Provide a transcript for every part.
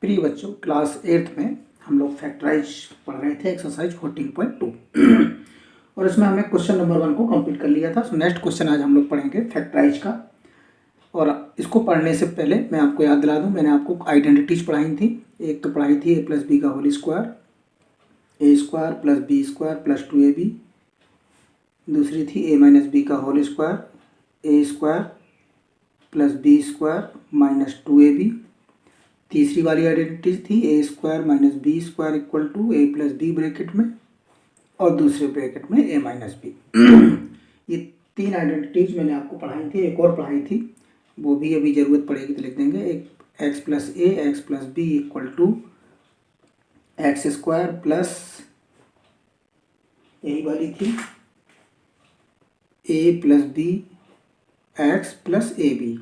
प्रिय बच्चों, class 8th में हम लोग फैक्टराइज पढ़ रहे थे एक्सरसाइज 14.2 और इसमें हमने क्वेश्चन नंबर 1 को कंप्लीट कर लिया था। सो नेक्स्ट क्वेश्चन आज हम लोग पढ़ेंगे फैक्टराइज का। और इसको पढ़ने से पहले मैं आपको याद दिला दूं, मैंने आपको आइडेंटिटीज पढ़ाई थी। एक तो पढ़ाई थी a + b का whole square, a² + b² + 2ab। दूसरी थी a - b का whole square, a² + b² - 2ab। तीसरी वाली आइडेंटिटी थी a² - b² = a + b bracket में और दूसरे ब्रैकेट में a - b। ये तीन आइडेंटिटीज मैंने आपको पढ़ाई थी। एक और पढ़ाई थी, वो भी अभी ज़रूरत पड़ेगी तो लिख देंगे। एक x + a x + b = x² plus यही वाली थी a + b x + ab।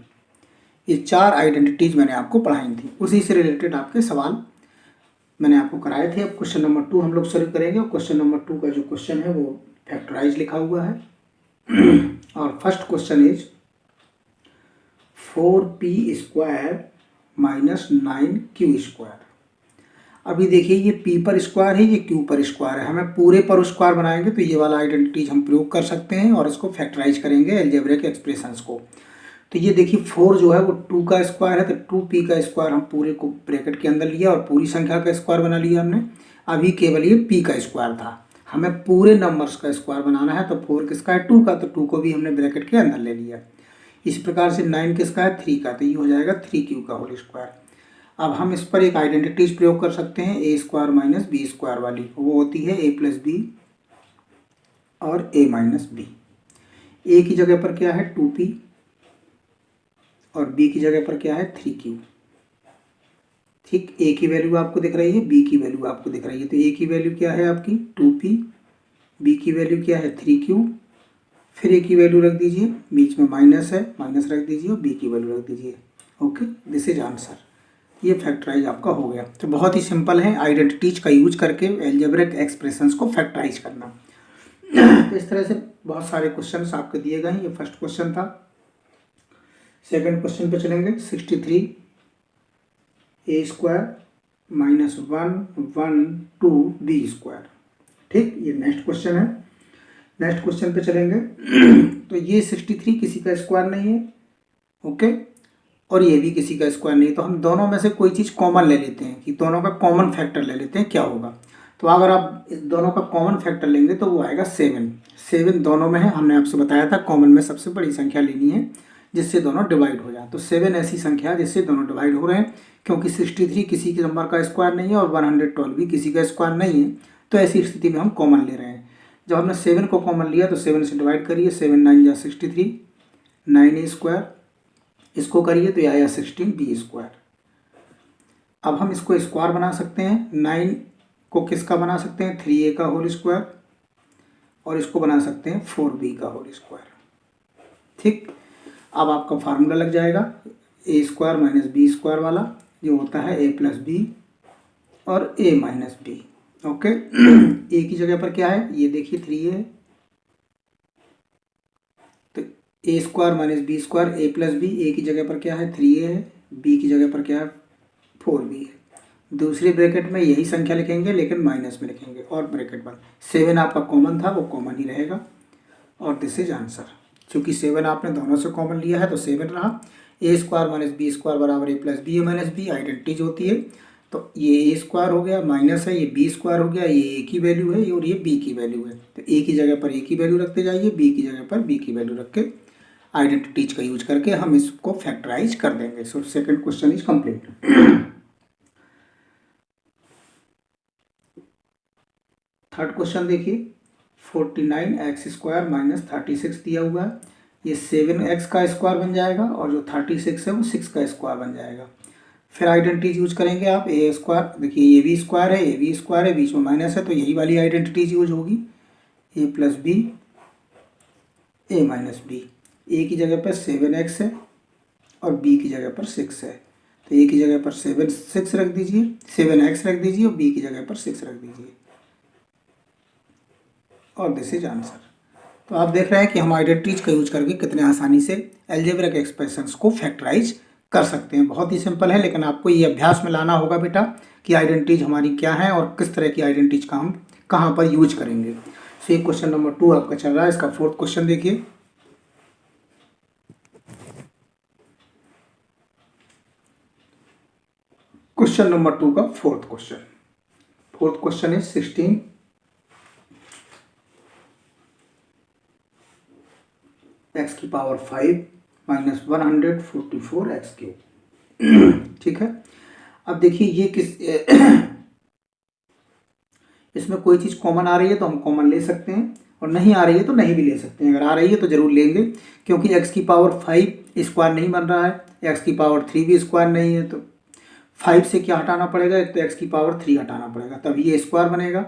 ये चार आइडेंटिटीज मैंने आपको पढ़ाई थी। उसी से रिलेटेड आपके सवाल मैंने आपको कराए थे। अब क्वेश्चन नंबर 2 हम लोग शुरू करेंगे और क्वेश्चन नंबर 2 का जो क्वेश्चन है वो फैक्टराइज लिखा हुआ है। और first question is 4p² - 9q²। अभी देखिए, ये p पर स्क्वायर है, ये q पर स्क्वायर है। हमें पूरे पर स्क्वायर बनाएंगे तो ये वाला आइडेंटिटीज हम प्रयोग कर सकते हैं और इसको फैक्टराइज करेंगे अलजेब्रिक एक्सप्रेशंस को। तो ये देखिए 4 जो है वो 2 का स्क्वायर है, तो 2p का स्क्वायर हम पूरे को ब्रैकेट के अंदर लिया और पूरी संख्या का स्क्वायर बना लिया हमने। अभी केवल ये p का स्क्वायर था, हमें पूरे नंबर्स का स्क्वायर बनाना है। तो 4 किसका है? 2 का, तो 2 को भी हमने ब्रैकेट के अंदर ले लिया। इस प्रकार से 9 किसका है? 3 का, तो ये हो जाएगा 3q का होल स्क्वायर। अब हम इस पर एक आइडेंटिटीज प्रयोग कर सकते हैं, a² - b² वाली। वो होती है a + b और a - b। a की जगह पर क्या है? 2p और b की जगह पर क्या है? 3q। ठीक, a की वैल्यू आपको दिख रही है, b की वैल्यू आपको दिख रही है। तो a की वैल्यू क्या है आपकी? 2p, b की वैल्यू क्या है? 3q। फिर a की वैल्यू रख दीजिए, बीच में माइनस है, माइनस रख दीजिए और b की वैल्यू रख दीजिए। Okay, this is answer. ये फैक्टराइज आपका हो गया। तो बहुत ही सिंपल है आइडेंटिटीज का यूज करके अलजेब्रिक एक्सप्रेशंस को फैक्टराइज करना। तो इस तरह से बहुत सारे क्वेश्चंस आपके दिए गए हैं। ये फर्स्ट क्वेश्चन था। सेकंड क्वेश्चन पे चलेंगे। 63 a² - 112b²। ठीक, ये नेक्स्ट क्वेश्चन है। नेक्स्ट क्वेश्चन पे चलेंगे। तो ये 63 किसी का स्क्वायर नहीं है, ओके, और ये भी किसी का स्क्वायर नहीं है। तो हम दोनों में से कोई चीज़ कॉमन ले लेते हैं, कि दोनों का कॉमन फैक्टर ले लेते हैं, क्या होगा। तो अगर आप इस दोनों का कॉमन फैक्टर लेंगे तो वो आएगा 7। 7 दोनों में है, हमने आपसे बताया था कॉमन में सबसे बड़ी संख्या लेनी है जिससे दोनों डिवाइड हो जाए। तो 7 ऐसी संख्या है जिससे दोनों डिवाइड हो रहे हैं, क्योंकि 63 किसी के नंबर का स्क्वायर नहीं है और 112 भी किसी का स्क्वायर नहीं है। तो ऐसी स्थिति में हम कॉमन ले रहे हैं। जब हमने 7 को कॉमन लिया तो 7 से डिवाइड करिए, 7 - 9 = 63, 9a²। इसको करिए तो यह आया 16b²। अब हम इसको स्क्वायर बना सकते हैं। 9 को किसका बना सकते हैं? 3a का होल स्क्वायर, और इसको बना सकते हैं 4b का होल स्क्वायर। ठीक, अब आपका फार्मूला लग जाएगा a² - b² वाला, जो होता है a + b और a - b। ओके, a की जगह पर क्या है? ये देखिए 3a है, तो a² - b², a + b। a की जगह पर क्या है? 3a है, b की जगह पर क्या है? 4b है। दूसरे ब्रैकेट में यही संख्या लिखेंगे लेकिन माइनस में लिखेंगे और ब्रैकेट बंद। 7 आपका कॉमन था, वो कॉमन ही रहेगा और दिस इज आंसर। क्योंकि 7 आपने दोनों से कॉमन लिया है तो 7 रहा। a² - b² = a + b a - b identities होती है। तो ये a² हो गया, माइनस है, ये b² हो गया, ये a की वैल्यू है और ये b की वैल्यू है। तो a की जगह पर a की वैल्यू रखते जाइए, b की जगह पर b की वैल्यू रख के आइडेंटिटीज का यूज करके हम इसको फैक्टराइज कर देंगे। So second question is complete. Third question देखिए। 49x² - 36 दिया हुआ है। ये 7x का स्क्वायर बन जाएगा और जो 36 है वो 6 का स्क्वायर बन जाएगा। फिर आइडेंटिटीज यूज करेंगे आप। a², देखिए ये भी स्क्वायर है, ये भी स्क्वायर है, बीच में माइनस है, तो यही वाली आइडेंटिटीज यूज होगी, a + b a - b। a की जगह पर 7x है और b की जगह पर 6 है, तो a की जगह पर 6 रख दीजिए, 7x रख दीजिए और b की जगह पर 6 रख दीजिए और दिस इज आंसर। तो आप देख रहे हैं कि हम आइडेंटिटीज का यूज करके कितने आसानी से अलजेब्रिक एक्सप्रेशंस को फैक्टराइज कर सकते हैं। बहुत ही सिंपल है, लेकिन आपको ये अभ्यास में लाना होगा बेटा कि आइडेंटिटीज हमारी क्या है और किस तरह की आइडेंटिटीज का हम कहाँ पर यूज करेंगे। सो ये क्वेश्चन नंबर 2 आपका चल रहा है। इसका फोर्थ क्वेश्चन देखिए। क्वेश्चन नंबर 2 का फोर्थ क्वेश्चन इज 16 x की पावर 5 माइनस 144 एक्स क्यूब। ठीक है, अब देखिए ये किस इसमें कोई चीज़ कॉमन आ रही है तो हम कॉमन ले सकते हैं, और नहीं आ रही है तो नहीं भी ले सकते हैं। अगर आ रही है तो जरूर लेंगे, क्योंकि x की पावर 5 स्क्वायर नहीं बन रहा है, x की पावर 3 भी स्क्वायर नहीं है, तो 5 से क्या हटाना पड़ेगा, एक तो x की पावर 3 हटाना पड़ेगा, तभी ये स्क्वायर बनेगा।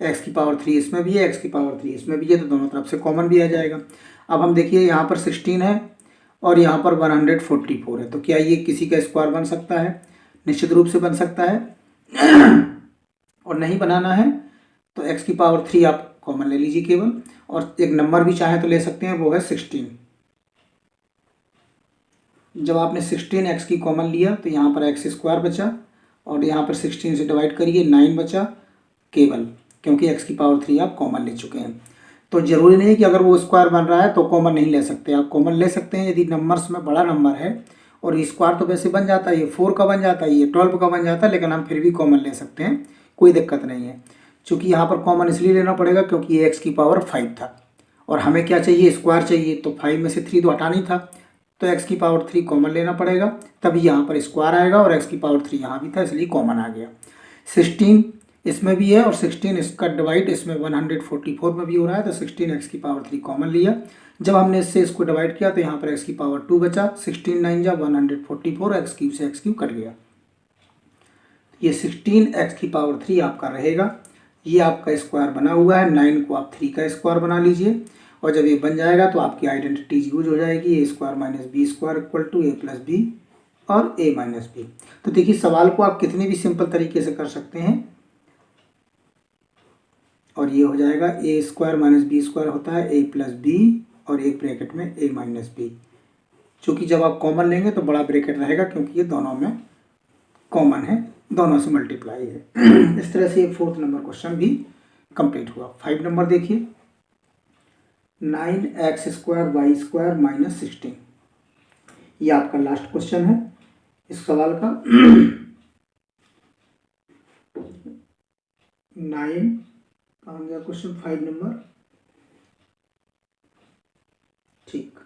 x की पावर 3 इसमें भी है, x की पावर 3 इसमें भी है, तो दोनों तरफ से कॉमन भी आ जाएगा। अब हम देखिए यहाँ पर 16 है और यहाँ पर 144 है, तो क्या ये किसी का स्क्वायर बन सकता है? निश्चित रूप से बन सकता है। और नहीं बनाना है तो x की पावर 3 आप कॉमन ले लीजिए केवल, और एक नंबर भी चाहे तो ले सकते हैं, वो है 16। जब आपने 16 x की कॉमन लिया तो यहाँ पर x स्क्वायर बचा, और यहाँ पर 16 से डिवाइड करिए 9 बचा केवल, क्योंकि x की पावर 3 आप कॉमन ले चुके हैं। तो जरूरी नहीं कि अगर वो स्क्वायर बन रहा है तो कॉमन नहीं ले सकते, आप कॉमन ले सकते हैं यदि नंबर्स में बड़ा नंबर है, और ये स्क्वायर तो वैसे बन जाता है, ये 4 का बन जाता है, ये 12 का बन जाता है, लेकिन हम फिर भी कॉमन ले सकते हैं, कोई दिक्कत नहीं है। चूँकि यहाँ पर कॉमन इसलिए लेना पड़ेगा क्योंकि ये x की पावर 5 था, और हमें क्या चाहिए, स्क्वायर चाहिए, तो 5 में से 3 तो हटाना ही था, तो x की पावर 3 कॉमन लेना पड़ेगा, तभी यहाँ पर स्क्वायर आएगा, और x की पावर 3 यहाँ भी था इसलिए कॉमन आ गया। 16 इसमें भी है, और 16 इसका डिवाइड इसमें 144 में भी हो रहा है, तो 16 x की पावर 3 कॉमन लिया। जब हमने इससे इसको डिवाइड किया तो यहाँ पर x की पावर 2 बचा, 16 9 जा 144, एक्स क्यूब से एक्स क्यूब कट गया। ये 16 x की पावर 3 आपका रहेगा, ये आपका स्क्वायर बना हुआ है, 9 को आप 3 का स्क्वायर बना लीजिए, और जब ये बन जाएगा तो आपकी आइडेंटिटीज यूज हो जाएगी, A square minus B square equal to A plus B और ए माइनस बी। तो देखिए सवाल को आप कितने भी सिंपल तरीके से कर सकते हैं, और ये हो जाएगा ए स्क्वायर माइनस बी स्क्वायर होता है ए प्लस बी, और एक ब्रैकेट में ए माइनस बी। चूँकि जब आप कॉमन लेंगे तो बड़ा ब्रैकेट रहेगा, क्योंकि ये दोनों में कॉमन है, दोनों से मल्टीप्लाई है। इस तरह से ये फोर्थ नंबर क्वेश्चन भी कंप्लीट हुआ। 5 नंबर देखिए, 9x square Y square minus 16, ये आपका लास्ट क्वेश्चन है इस सवाल का। 9 कहाँ गया क्वेश्चन, 5 नंबर। ठीक,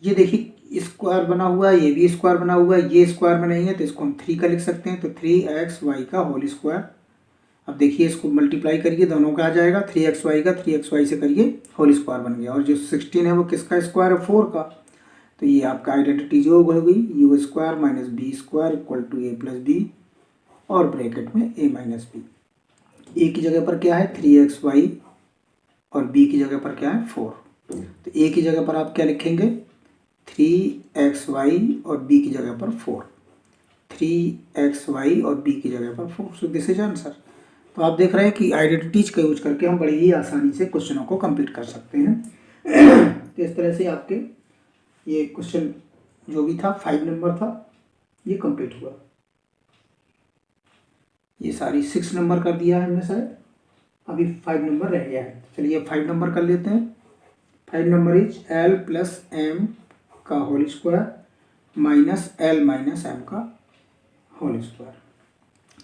ये देखिए स्क्वायर बना हुआ है, ये भी स्क्वायर बना हुआ है, ये स्क्वायर में नहीं है तो इसको हम 3 का लिख सकते हैं, तो 3xy का होल स्क्वायर। अब देखिए इसको मल्टीप्लाई करिए, दोनों का आ जाएगा, 3xy का 3xy से करिए होल स्क्वायर बन गया, और जो 16 है वो किसका स्क्वायर है, 4 का। तो ये आपका आइडेंटिटी जो हो गई, U square minus B square equal to A plus B, और ब्रैकेट में ए माइनस बी। ए की जगह पर क्या है 3xy, और बी की जगह पर क्या है 4। तो ए की जगह पर आप क्या लिखेंगे 3xy, और बी की जगह पर 4, 3xy और बी की जगह पर 4। So this is answer. तो आप देख रहे हैं कि आइडेंटिटीज का यूज करके हम बड़ी ही आसानी से क्वेश्चनों को कंप्लीट कर सकते हैं। तो इस तरह से आपके ये क्वेश्चन जो भी था 5 नंबर था, ये कंप्लीट हुआ। ये सारी 6 नंबर कर दिया है हमने शायद, अभी 5 नंबर रह गया है। चलिए 5 नंबर कर लेते हैं। 5 number is l plus M का whole square minus l minus M का होल स्क्वायर।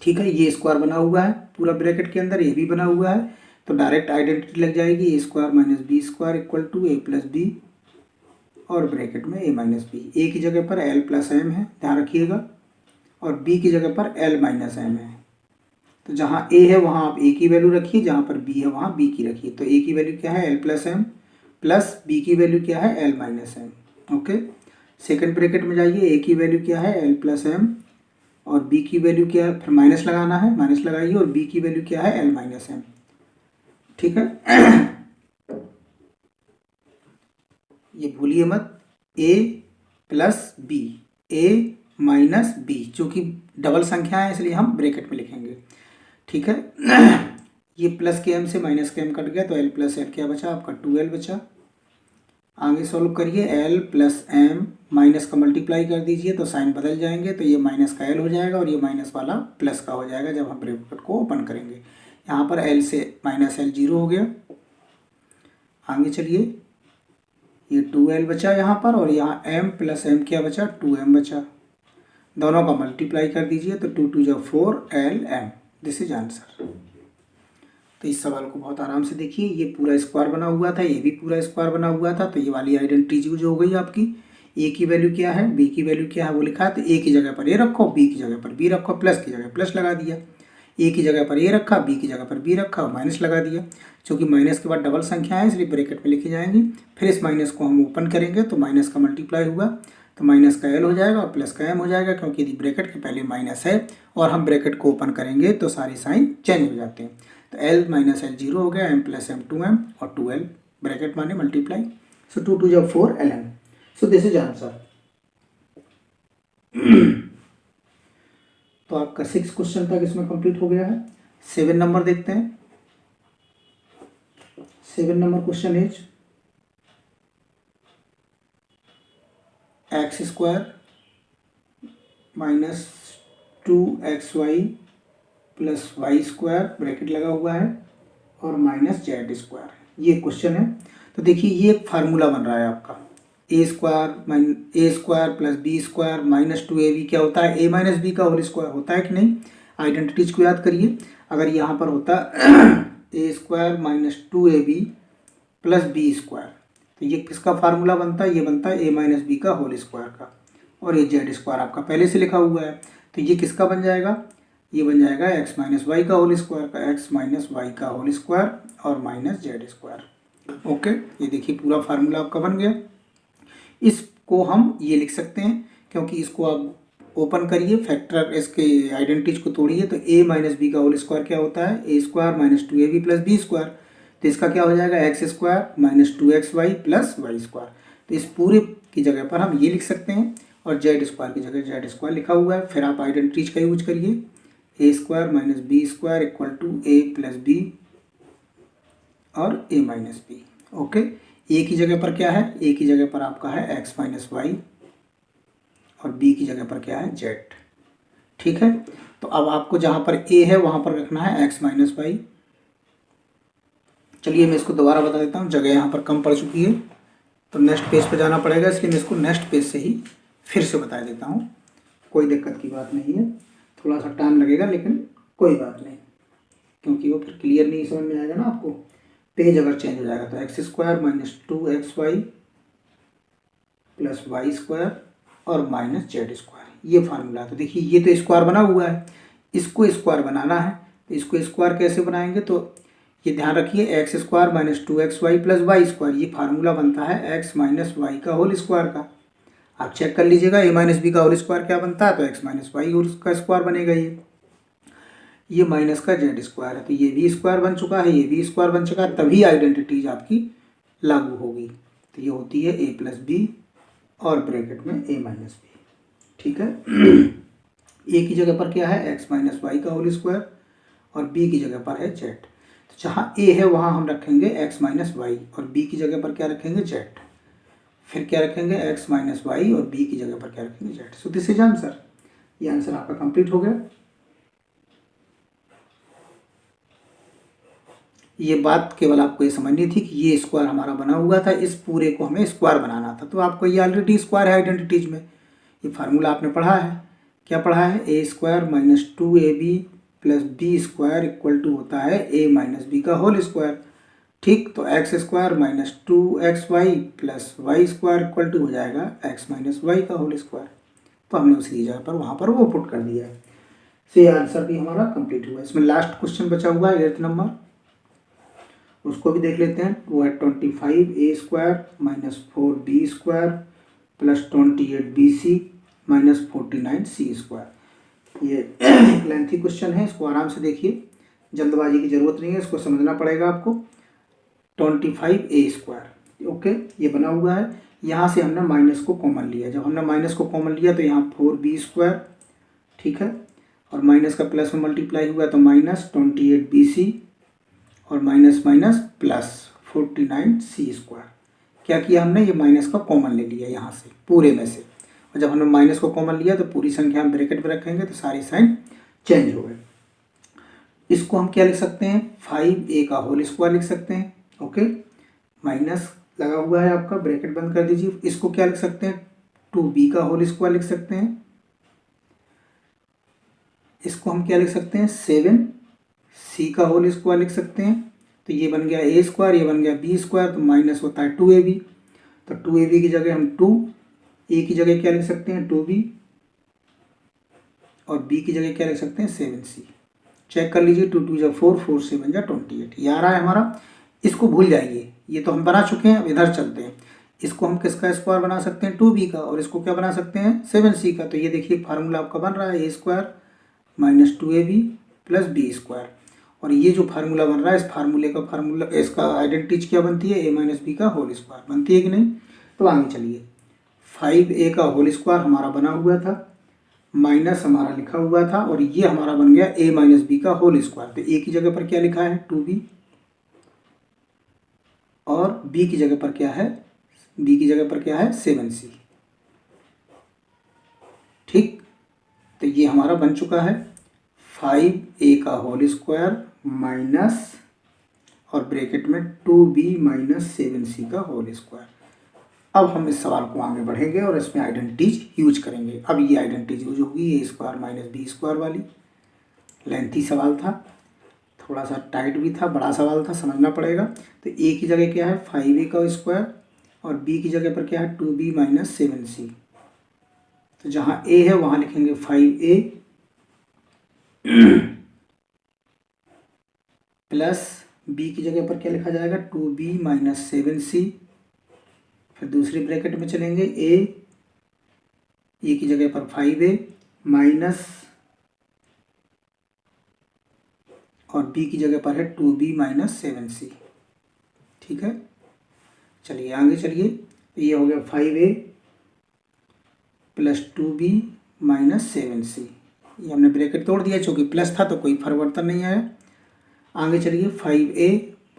ठीक है, ये स्क्वायर बना हुआ है पूरा ब्रैकेट के अंदर, ये भी बना हुआ है, तो डायरेक्ट आइडेंटिटी लग जाएगी, A square minus B square equal to A plus B, और ब्रैकेट में ए माइनस बी। ए की जगह पर l प्लस एम है, ध्यान रखिएगा, और बी की जगह पर l माइनस एम है। तो जहाँ a है वहाँ आप a की वैल्यू रखिए, जहाँ पर b है वहाँ b की रखिए। तो a की वैल्यू क्या है l plus M, plus b की वैल्यू क्या है l minus M. Okay, second bracket में जाइए, a की वैल्यू क्या है l प्लस एम, और b की वैल्यू क्या है, फिर माइनस लगाना है, माइनस लगाइए, और b की वैल्यू क्या है l माइनस एम। ठीक है, ये भूलिए मत, a plus B, a minus B, चूँकि डबल संख्या है इसलिए हम ब्रैकेट में लिखेंगे। ठीक है, ये प्लस के एम से माइनस के एम कट गया, तो l प्लस एल क्या बचा आपका 2l बचा। आगे सॉल्व करिए, एल प्लस एम माइनस का मल्टीप्लाई कर दीजिए तो साइन बदल जाएंगे, तो ये माइनस का एल हो जाएगा और ये माइनस वाला प्लस का हो जाएगा जब हम ब्रैकेट को ओपन करेंगे। यहाँ पर एल से माइनस एल 0 हो गया। आगे चलिए, ये 2l बचा यहाँ पर और यहाँ m प्लस m क्या बचा, 2m बचा। दोनों का मल्टीप्लाई कर दीजिए तो 2 2 जा 4lm, दिस इज आंसर। तो इस सवाल को बहुत आराम से देखिए, ये पूरा स्क्वायर बना हुआ था, ये भी पूरा स्क्वायर बना हुआ था, तो ये वाली आइडेंटिटी यूज हो गई आपकी। ए की वैल्यू क्या है, बी की वैल्यू क्या है वो लिखा है, तो ए की जगह पर ए रखो, बी की जगह पर बी रखो, प्लस की जगह प्लस लगा दिया। ए की जगह पर ए रखा, बी की जगह पर बी रखा और माइनस लगा दिया। क्योंकि माइनस के बाद डबल संख्या है इसलिए ब्रैकेट में लिखी जाएंगी। फिर इस माइनस को हम ओपन करेंगे तो माइनस का मल्टीप्लाई हुआ तो माइनस का एल हो जाएगा और प्लस का एम हो जाएगा, क्योंकि यदि ब्रैकेट के पहले माइनस है और हम ब्रैकेट को ओपन करेंगे तो सारे साइन चेंज हो जाते हैं। तो एल माइनस एल 0 हो गया, एम प्लस एम 2m और 2l ब्रैकेट माने मल्टीप्लाई, सो 2 2 जा 4lm, so this is answer. तो आपका 6 क्वेश्चन तक इसमें कंप्लीट हो गया है। 7 नंबर देखते हैं। 7 number question is X square minus 2xy plus Y square bracket लगा हुआ है और माइनस जेड स्क्वायर, ये क्वेश्चन है। तो देखिए ये एक फार्मूला बन रहा है आपका, A square plus B square minus 2ab क्या होता है, a माइनस बी का होल स्क्वायर होता है कि नहीं। आइडेंटिटीज को याद करिए, अगर यहाँ पर होता A square minus 2ab plus B square, तो ये किसका फार्मूला बनता है, ये बनता है a माइनस बी का होल स्क्वायर का, और ये जेड स्क्वायर आपका पहले से लिखा हुआ है, तो ये किसका बन जाएगा, ये बन जाएगा एक्स माइनस वाई का होल स्क्वायर का, एक्स माइनस वाई का होल स्क्वायर और माइनस जेड स्क्वायर। ओके, ये देखिए पूरा फार्मूला आपका बन गया। इसको हम ये लिख सकते हैं, क्योंकि इसको आप ओपन करिए, फैक्टर इसके आइडेंटिटीज को तोड़िए, तो a माइनस बी का होल स्क्वायर क्या होता है, A square minus 2ab plus B square, तो इसका क्या हो जाएगा X square minus 2xy plus Y square. तो इस पूरे की जगह पर हम ये लिख सकते हैं और जेड स्क्वायर की जगह जेड स्क्वायर लिखा हुआ है। फिर आप आइडेंटिटीज का यूज करिए, A square minus B square equal to A plus B और A minus B. Okay, A की जगह पर क्या है, ए की जगह पर आपका है एक्स माइनस वाई और बी की जगह पर क्या है जेड। ठीक है, तो अब आपको जहाँ पर ए है वहाँ पर रखना है एक्स माइनस वाई। चलिए मैं इसको दोबारा बता देता हूँ, जगह यहाँ पर कम पड़ चुकी है तो नेक्स्ट पेज पे जाना पड़ेगा, इसलिए मैं इसको नेक्स्ट पेज से ही फिर से बता देता हूँ। कोई दिक्कत की बात नहीं है, थोड़ा सा टाइम लगेगा लेकिन कोई बात नहीं, क्योंकि वो फिर क्लियर नहीं समझ में आएगा ना आपको। पेज अगर चेंज हो जाएगा तो X square minus 2xy plus Y square और माइनस जेड स्क्वायर, ये फार्मूला। तो देखिए ये तो स्क्वायर बना हुआ है, इसको स्क्वायर बनाना है, तो इसको स्क्वायर कैसे बनाएंगे, तो ये ध्यान रखिए X square minus 2xy plus Y square, ये फार्मूला बनता है एक्स माइनस वाई का होल स्क्वायर का। आप चेक कर लीजिएगा, ए माइनस बी का होल स्क्वायर क्या बनता है, तो एक्स माइनस वाई का स्क्वायर बनेगा। ये माइनस का जेड स्क्वायर है, तो ये भी स्क्वायर बन चुका है, ये भी स्क्वायर बन चुका है, तभी आइडेंटिटीज आपकी लागू होगी। तो ये होती है ए प्लस बी और ब्रैकेट में ए माइनस बी। ठीक है, ए की जगह पर क्या है एक्स माइनस वाई का होल स्क्वायर और बी की जगह पर है जेड। तो जहाँ ए है वहाँ हम रखेंगे एक्स माइनस वाई और बी की जगह पर क्या रखेंगे जेड। फिर क्या रखेंगे एक्स माइनस वाई और बी की जगह पर क्या रखेंगे Z. So this is answer. ये आंसर आपका कंप्लीट हो गया। ये बात केवल आपको ये समझनी थी कि ये स्क्वायर हमारा बना हुआ था, इस पूरे को हमें स्क्वायर बनाना था, तो आपको ये ऑलरेडी स्क्वायर है आइडेंटिटीज में। ये फार्मूला आपने पढ़ा है, क्या पढ़ा है, A square minus 2ab plus B square equal to होता है ए माइनस बी का होल स्क्वायर। ठीक, तो X square minus 2xy plus Y square equal to हो जाएगा एक्स माइनस वाई का होल स्क्वायर। तो हमने उसी जगह पर वहाँ पर वो पुट कर दिया है। तो ये आंसर भी हमारा कंप्लीट हुआ। इसमें लास्ट क्वेश्चन बचा हुआ है 8th नंबर, उसको भी देख लेते हैं। वो है 25a square minus 4b square plus 28bc minus 49c square. ये एक लेंथी क्वेश्चन है, इसको आराम से देखिए, जल्दबाजी की ज़रूरत नहीं है, इसको समझना पड़ेगा आपको। 25a स्क्वायर, ओके, ये बना हुआ है, यहाँ से हमने माइनस को कॉमन लिया। जब हमने माइनस को कॉमन लिया तो यहाँ 4b स्क्वायर, ठीक है, और माइनस का प्लस में मल्टीप्लाई हुआ तो माइनस 28bc और minus minus plus 49c square. क्या किया हमने, ये माइनस का कॉमन ले लिया यहाँ से पूरे में से, और जब हमने माइनस को कॉमन लिया तो पूरी संख्या हम ब्रैकेट में रखेंगे तो सारी साइन चेंज हो गए। इसको हम क्या लिख सकते हैं, 5a का होल स्क्वायर लिख सकते हैं। ओके, माइनस लगा हुआ है आपका, ब्रैकेट बंद कर दीजिए। इसको क्या लिख सकते हैं, 2b का होल स्क्वायर लिख सकते हैं। इसको हम क्या लिख सकते हैं, 7c का होल स्क्वायर लिख सकते हैं। तो ये बन गया a स्क्वायर, ये बन गया b स्क्वायर, तो माइनस होता है 2ab। तो 2ab की जगह हम 2a की जगह क्या लिख सकते हैं, 2b, और b की जगह क्या लिख सकते हैं, 7c। चेक कर लीजिए, 2 2 जा 4, 4 7 जा 28, ये आ रहा है हमारा। इसको भूल जाइए, ये तो हम बना चुके हैं। अब इधर चलते हैं, इसको हम किसका स्क्वायर बना सकते हैं, 2b का, और इसको क्या बना सकते हैं, 7c का। तो ये देखिए फार्मूला आपका बन रहा है, a square minus 2ab plus b square. और ये जो फार्मूला बन रहा है, इस फार्मूले का फार्मूला, इसका आइडेंटिटी क्या बनती है, a माइनस बी का होल स्क्वायर बनती है कि नहीं। तो आगे चलिए, 5a का होल स्क्वायर हमारा बना हुआ था, माइनस हमारा लिखा हुआ था, और ये हमारा बन गया a माइनस बी का होल स्क्वायर। तो a की जगह पर क्या लिखा है, 2b, और b की जगह पर क्या है, b की जगह पर क्या है, 7c। ठीक, तो ये हमारा बन चुका है 5a का होल स्क्वायर माइनस, और ब्रैकेट में 2b माइनस 7c का होल स्क्वायर। अब हम इस सवाल को आगे बढ़ेंगे और इसमें आइडेंटिटीज यूज करेंगे। अब ये आइडेंटिटीज यूज होगी a square minus B square वाली। लेंथी सवाल था, थोड़ा सा टाइट भी था, बड़ा सवाल था, समझना पड़ेगा। तो a की जगह क्या है, 5a का स्क्वायर, और b की जगह पर क्या है, 2b माइनस 7c। तो जहाँ a है वहाँ लिखेंगे 5a प्लस b की जगह पर क्या लिखा जाएगा, 2b माइनस 7c। फिर दूसरी ब्रैकेट में चलेंगे, a की जगह पर 5a माइनस, और b की जगह पर है 2b माइनस 7c। ठीक है, चलिए आगे चलिए। ये हो गया 5a plus 2b minus 7c। ये हमने ब्रैकेट तोड़ दिया, चूँकि प्लस था तो कोई परिवर्तन नहीं आया। आगे चलिए, 5a,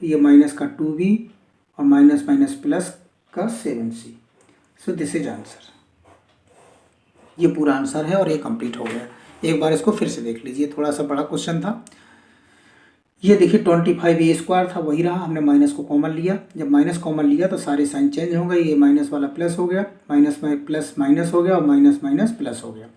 ये माइनस का 2b, और माइनस माइनस प्लस का 7c। So this is answer. ये पूरा आंसर है और ये कंप्लीट हो गया। एक बार इसको फिर से देख लीजिए, थोड़ा सा बड़ा क्वेश्चन था। ये देखिए 25a स्क्वायर था, वही रहा, हमने माइनस को कॉमन लिया। जब माइनस कॉमन लिया तो सारे साइन चेंज हो गए, ये माइनस वाला प्लस हो गया, माइनस में प्लस माइनस हो गया, और माइनस माइनस प्लस हो गया।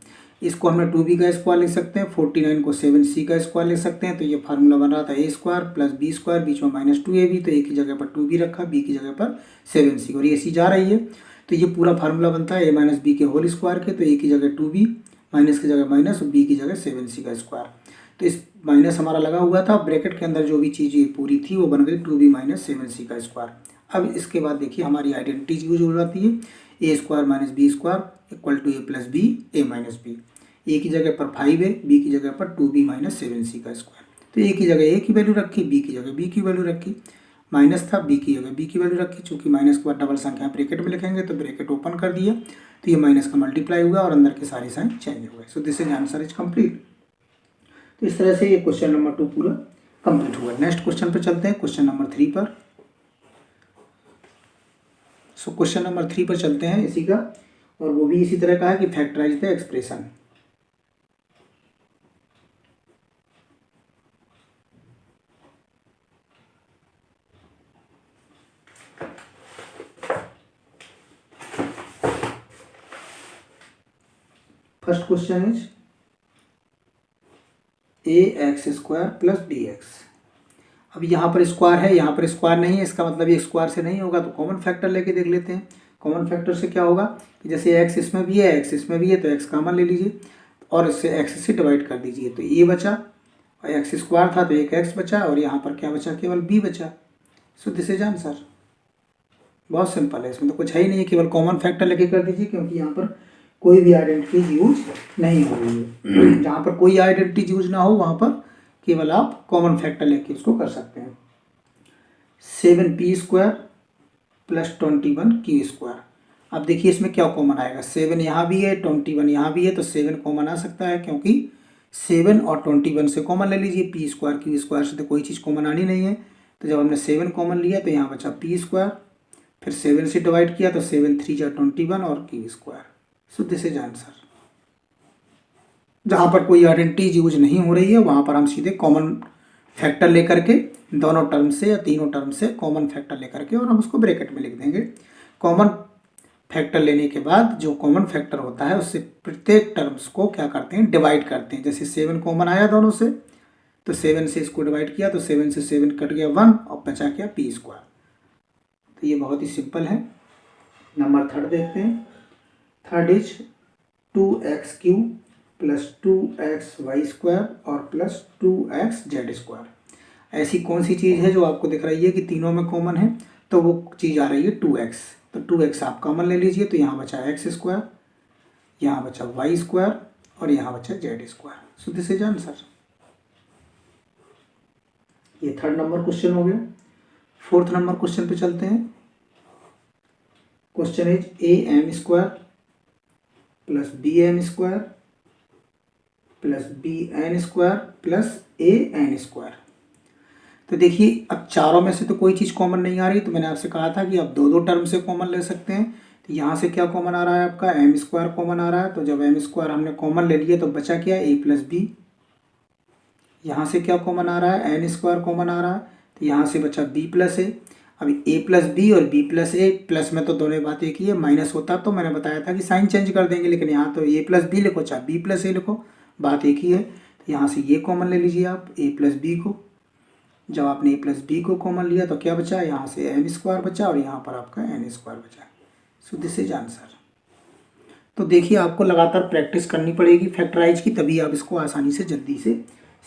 इसको हमने 2b का स्क्वायर लिख सकते हैं, 49 को 7c का स्क्वायर लिख सकते हैं। तो ये फार्मूला बन रहा था a square plus b square, बीच में माइनस 2ab, तो a की जगह पर 2b रखा, b की जगह पर 7c, और ये c जा रही है। तो ये पूरा फार्मूला बनता है a माइनस बी के होल स्क्वायर के। तो a की जगह 2b, माइनस की जगह माइनस, और b की जगह 7c का स्क्वायर। तो इस माइनस हमारा लगा हुआ था, ब्रैकेट के अंदर जो भी चीज़ ये पूरी थी वो बन गई 2b माइनस 7c का स्क्वायर। अब इसके बाद देखिए हमारी आइडेंटिटीज यूज हो जाती है, a square minus B square equal to a plus B, a minus B. a की जगह पर 5a, b की जगह पर 2b माइनस 7c का स्क्वायर। तो a की जगह a की वैल्यू रखी, b की जगह b की वैल्यू रखी, माइनस था b की जगह b की वैल्यू रखी। चूँकि माइनस के बाद डबल संख्या ब्रैकेट में लिखेंगे तो ब्रैकेट ओपन कर दिया, तो ये माइनस का मल्टीप्लाई हुआ और अंदर के सारे साइन चेंज हो गए। So this is answer is complete. तो इस तरह से ये क्वेश्चन नंबर 2 पूरा कंप्लीट हुआ। नेक्स्ट क्वेश्चन पे चलते हैं, क्वेश्चन नंबर 3 पर। सो क्वेश्चन नंबर 3 पर चलते हैं इसी का, और वो भी इसी तरह का है कि factorise the expression. First question is ax square plus dx। अब यहाँ पर स्क्वायर है, यहाँ पर स्क्वायर नहीं है, इसका मतलब ये स्क्वायर से नहीं होगा, तो कॉमन फैक्टर लेके देख लेते हैं। कॉमन फैक्टर से क्या होगा कि जैसे x इसमें भी है, x इसमें भी है, तो x कॉमन ले लीजिए और इससे x से डिवाइड कर दीजिए। तो ये बचा, और x स्क्वायर था तो एक x बचा, और यहाँ पर क्या बचा, केवल b बचा। So this is answer. बहुत सिंपल है, इसमें तो कुछ है ही नहीं है, केवल कॉमन फैक्टर लेके कर दीजिए, क्योंकि यहाँ पर कोई भी आइडेंटिटी यूज नहीं हो रही है। जहाँ पर कोई आइडेंटिटी यूज ना हो वहाँ पर केवल आप कॉमन फैक्टर लेके उसको कर सकते हैं। 7p square plus 21q square. अब देखिए इसमें क्या कॉमन आएगा, 7 यहाँ भी है, 21 यहाँ भी है, तो 7 कॉमन आ सकता है, क्योंकि 7 और 21 से कॉमन ले लीजिए। p स्क्वायर q स्क्वायर से तो कोई चीज़ कॉमन आनी नहीं है। तो जब हमने 7 कॉमन लिया तो यहाँ बचा p स्क्वायर फिर 7 से डिवाइड किया तो 7 3 जा 21 और Q square. So this is answer. जहाँ पर कोई आइडेंटिटी यूज नहीं हो रही है वहाँ पर हम सीधे कॉमन फैक्टर लेकर के दोनों टर्म से या तीनों टर्म से कॉमन फैक्टर लेकर के और हम उसको ब्रैकेट में लिख देंगे। कॉमन फैक्टर लेने के बाद जो कॉमन फैक्टर होता है उससे प्रत्येक टर्म्स को क्या करते हैं, डिवाइड करते हैं। जैसे 7 कॉमन आया दोनों से तो 7 से इसको डिवाइड किया तो 7 से 7 कट गया 1 और बचा क्या पी स्क्वायर। तो ये बहुत ही सिंपल है। नंबर थर्ड देखते हैं। Third is 2x³ plus 2xy square और प्लस 2xz स्क्वायर। ऐसी कौन सी चीज़ है जो आपको दिख रही है कि तीनों में कॉमन है? तो वो चीज़ आ रही है 2x। तो 2x आप कॉमन ले लीजिए तो यहाँ बचा x स्क्वायर, यहाँ बचा y स्क्वायर और यहाँ बचा z square. So this is answer. ये थर्ड नंबर क्वेश्चन हो गया। फोर्थ नंबर क्वेश्चन पे चलते हैं। Question is am square plus bm square plus bn square plus an square. तो देखिए अब चारों में से तो कोई चीज़ कॉमन नहीं आ रही, तो मैंने आपसे कहा था कि आप दो दो टर्म से कॉमन ले सकते हैं। तो यहाँ से क्या कॉमन आ रहा है आपका एम स्क्वायर कॉमन आ रहा है। तो जब एम स्क्वायर हमने कॉमन ले लिया तो बचा क्या ए प्लस बी। यहाँ से क्या कॉमन आ रहा है एन स्क्वायर कॉमन आ रहा है तो यहाँ से बचा बी प्लस ए। अभी ए प्लस बी और बी प्लस ए प्लस में तो दोनों बात एक ही है, माइनस होता तो मैंने बताया था कि साइन चेंज कर देंगे, लेकिन यहाँ तो ए प्लस बी लिखो चाहे बी प्लस ए लिखो बात एक ही है। तो यहाँ से ये कॉमन ले लीजिए आप ए प्लस बी को। जब आपने ए प्लस बी को कॉमन लिया तो क्या बचा, यहाँ से एम स्क्वायर बचा और यहाँ पर आपका एन स्क्वायर बचा। So this is answer. तो देखिए आपको लगातार प्रैक्टिस करनी पड़ेगी फैक्टराइज की, तभी आप इसको आसानी से जल्दी से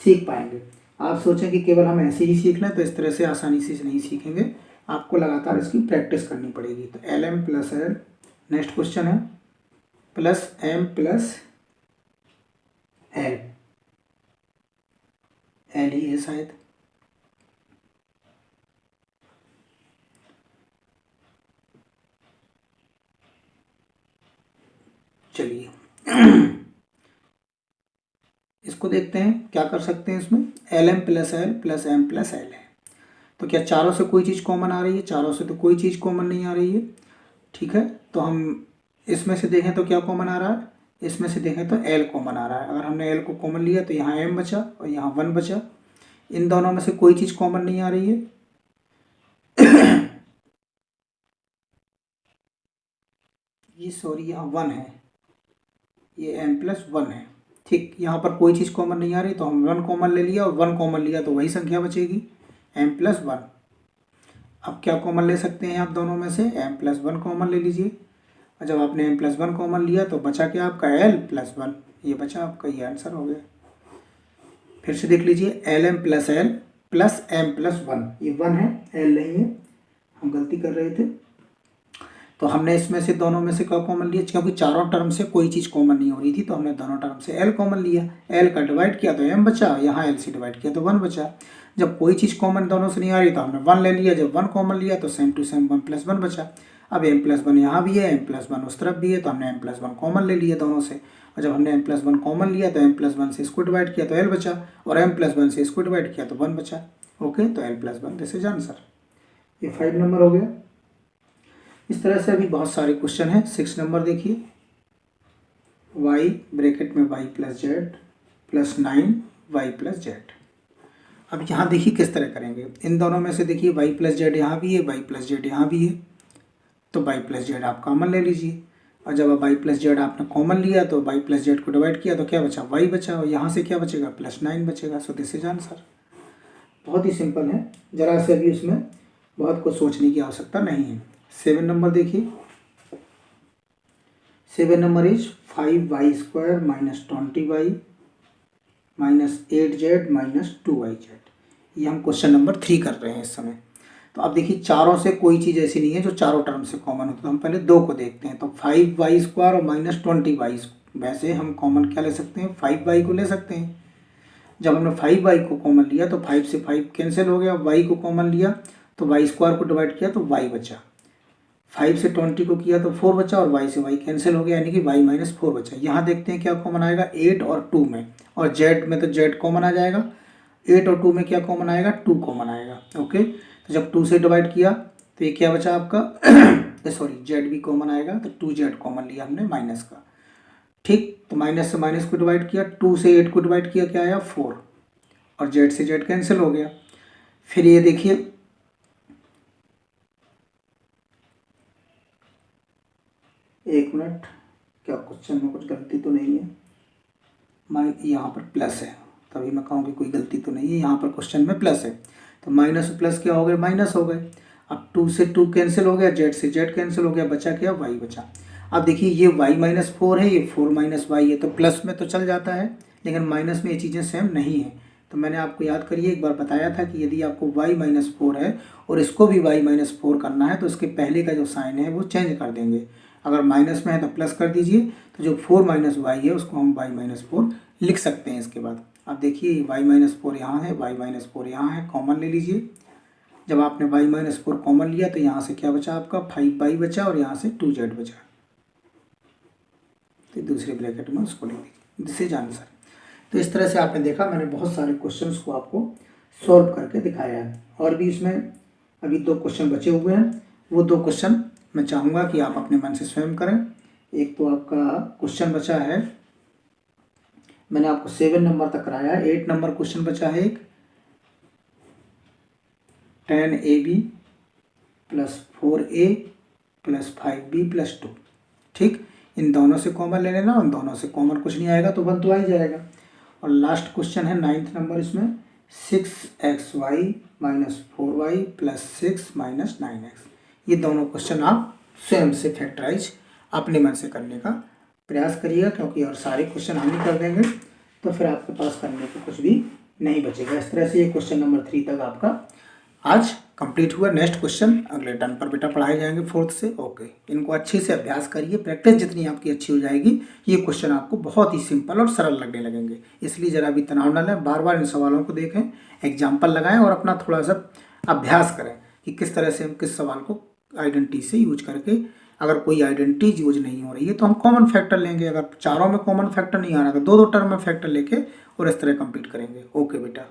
सीख पाएंगे। आप सोचें कि केवल हम ऐसे ही सीख लें तो इस तरह से आसानी से नहीं सीखेंगे, आपको लगातार इसकी प्रैक्टिस करनी पड़ेगी। तो L M plus L, next question है plus M plus L, L ही है शायद। चलिए इसको देखते हैं क्या कर सकते हैं इसमें। L M plus M plus L है। तो क्या चारों से कोई चीज़ कॉमन आ रही है? चारों से तो कोई चीज़ कॉमन नहीं आ रही है। ठीक है, तो हम इसमें से देखें तो क्या कॉमन आ रहा है, इसमें से देखें तो एल कॉमन आ रहा है। अगर हमने एल को कॉमन लिया तो यहाँ एम बचा और यहाँ 1 बचा। इन दोनों में से कोई चीज़ कॉमन नहीं आ रही है। ये सॉरी यहाँ 1 है, ये एम प्लस 1 है। ठीक, यहाँ पर कोई चीज़ कॉमन नहीं आ रही तो हम 1 कॉमन ले लिया और 1 कॉमन लिया तो वही संख्या बचेगी एम प्लस 1। अब क्या कॉमन ले सकते हैं आप दोनों में से, एम प्लस 1 कॉमन ले लीजिए। और जब आपने एम प्लस 1 कॉमन लिया तो बचा क्या आपका एल प्लस 1, ये बचा आपका, ये आंसर हो गया। फिर से देख लीजिए L M plus M plus 1, ये 1 है एल नहीं है, हम गलती कर रहे थे। तो हमने इसमें से दोनों में से क्या कॉमन लिया, क्योंकि चारों टर्म से कोई चीज़ कॉमन नहीं हो रही थी तो हमने दोनों टर्म से एल कॉमन लिया। एल का डिवाइड किया तो एम बचा, यहाँ एल से डिवाइड किया तो 1 बचा। जब कोई चीज़ कॉमन दोनों से नहीं आ रही तो हमने 1 ले लिया। जब 1 कॉमन लिया तो सेम टू सेम 1 प्लस 1 बचा। अब एम प्लस 1 यहाँ भी है, एम प्लस 1 उस तरफ भी है, तो हमने एम प्लस 1 कॉमन ले लिया दोनों से। और जब हमने एम प्लस 1 कॉमन लिया तो एम प्लस 1 से इसको डिवाइड किया तो एल बचा और एम प्लस 1 से इसको डिवाइड किया तो 1 बचा। ओके, तो L plus 1 this is answer. ये 5 नंबर हो गया। इस तरह से अभी बहुत सारे क्वेश्चन हैं। 6 नंबर देखिए, y ब्रैकेट में y plus Z plus 9y plus Z. अब यहाँ देखिए किस तरह करेंगे, इन दोनों में से देखिए y प्लस जेड यहाँ भी है, y प्लस जेड यहाँ भी है, तो y प्लस जेड आप कॉमन ले लीजिए। और जब आप y प्लस जेड आपने कॉमन लिया तो y प्लस जेड को डिवाइड किया तो क्या बचा, y बचा और यहाँ से क्या बचेगा, प्लस 9 बचेगा। So this is answer. बहुत ही सिंपल है, ज़रा से अभी उसमें बहुत कुछ सोचने की आवश्यकता नहीं है। 7 नंबर देखिए, 7 number is 5y square minus 20y minus 8z minus 2yz। ये हम क्वेश्चन नंबर 3 कर रहे हैं इस समय। तो अब देखिए चारों से कोई चीज़ ऐसी नहीं है जो चारों टर्म से कॉमन हो, तो हम पहले 2 को देखते हैं। तो 5y स्क्वायर और माइनस 20y, वैसे हम कॉमन क्या ले सकते हैं, 5y को ले सकते हैं। जब हमने 5y को कॉमन लिया तो 5 से 5 कैंसिल हो गया, y को कॉमन लिया तो y स्क्वायर को डिवाइड किया तो y बचा। 5 से 20 को किया तो 4 बचा और y से y कैंसिल हो गया, यानी कि y माइनस 4 बचा। यहाँ देखते हैं क्या कॉमन आएगा 8 और 2 में, और z में तो z कॉमन आ जाएगा। 8 और 2 में क्या कॉमन आएगा, 2 कॉमन आएगा। ओके, तो जब 2 से डिवाइड किया तो ये क्या बचा आपका सॉरी जेड भी कॉमन आएगा, तो 2z कॉमन लिया हमने माइनस का। ठीक, तो माइनस से माइनस को डिवाइड किया, 2 से 8 को डिवाइड किया, क्या आया 4, और जेड से जेड कैंसिल हो गया। फिर ये देखिए एक मिनट, क्या क्वेश्चन में कुछ गलती तो नहीं है, यहाँ पर प्लस है, तभी मैं कहूँ कि कोई गलती तो नहीं है, यहाँ पर क्वेश्चन में प्लस है, तो माइनस प्लस क्या हो गए, माइनस हो गए। अब 2 से 2 कैंसिल हो गया, जेड से जेड कैंसिल हो गया, बचा क्या, वाई बचा। अब देखिए ये y माइनस 4 है, ये 4 माइनस वाई है, तो प्लस में तो चल जाता है, लेकिन माइनस में ये चीज़ें सेम नहीं है। तो मैंने आपको याद करिए एक बार बताया था कि यदि आपको y माइनस 4 है और इसको भी y माइनस 4 करना है, तो इसके पहले का जो साइन है वो चेंज कर देंगे। अगर माइनस में है तो प्लस कर दीजिए, तो जो 4 माइनस वाई है उसको हम y माइनस 4 लिख सकते हैं इसके बाद। अब देखिए y माइनस 4 यहाँ है, y माइनस 4 यहाँ है, कॉमन ले लीजिए। जब आपने y माइनस 4 कॉमन लिया तो यहाँ से क्या बचा आपका 5y बचा, और यहाँ से 2z बचा, तो दूसरे ब्रैकेट में उसको लिख दीजिए, दिस इज आंसर। तो इस तरह से आपने देखा, मैंने बहुत सारे क्वेश्चंस को आपको सॉल्व करके दिखाया है। और भी इसमें अभी 2 क्वेश्चन बचे हुए हैं, वो 2 क्वेश्चन मैं चाहूँगा कि आप अपने मन से स्वयं करें। एक तो आपका क्वेश्चन बचा है, मैंने आपको 7 नंबर तक कराया है, 8 नंबर क्वेश्चन बचा है एक, 10ab + 4a + 5b + 2। ठीक, इन दोनों से कॉमन ले लेना, उन दोनों से कॉमन कुछ नहीं आएगा तो 1 तो आ ही जाएगा। और लास्ट क्वेश्चन है 9th नंबर, इसमें 6xy - 4y + 6 - 9x। ये दोनों क्वेश्चन आप स्वयं से फैक्टराइज अपने मन से करने का प्रयास करिएगा, क्योंकि और सारे क्वेश्चन हम ही कर देंगे तो फिर आपके पास करने को कुछ भी नहीं बचेगा। इस तरह से ये क्वेश्चन नंबर 3 तक आपका आज कंप्लीट हुआ। नेक्स्ट क्वेश्चन अगले टर्न पर बेटा पढ़ाए जाएंगे 4th से। ओके, इनको अच्छे से अभ्यास करिए, प्रैक्टिस जितनी आपकी अच्छी हो जाएगी ये क्वेश्चन आपको बहुत ही सिंपल और सरल लगने लगेंगे। इसलिए ज़रा भी तनाव न लें, बार बार इन सवालों को देखें, एग्जाम्पल लगाएं और अपना थोड़ा सा अभ्यास करें कि किस तरह से हम किस सवाल को आइडेंटिटी से यूज करके, अगर कोई आइडेंटिटी यूज नहीं हो रही है तो हम कॉमन फैक्टर लेंगे, अगर चारों में कॉमन फैक्टर नहीं आ रहा तो 2-2 टर्म में फैक्टर लेके और इस तरह कंप्लीट करेंगे। ओके बेटा।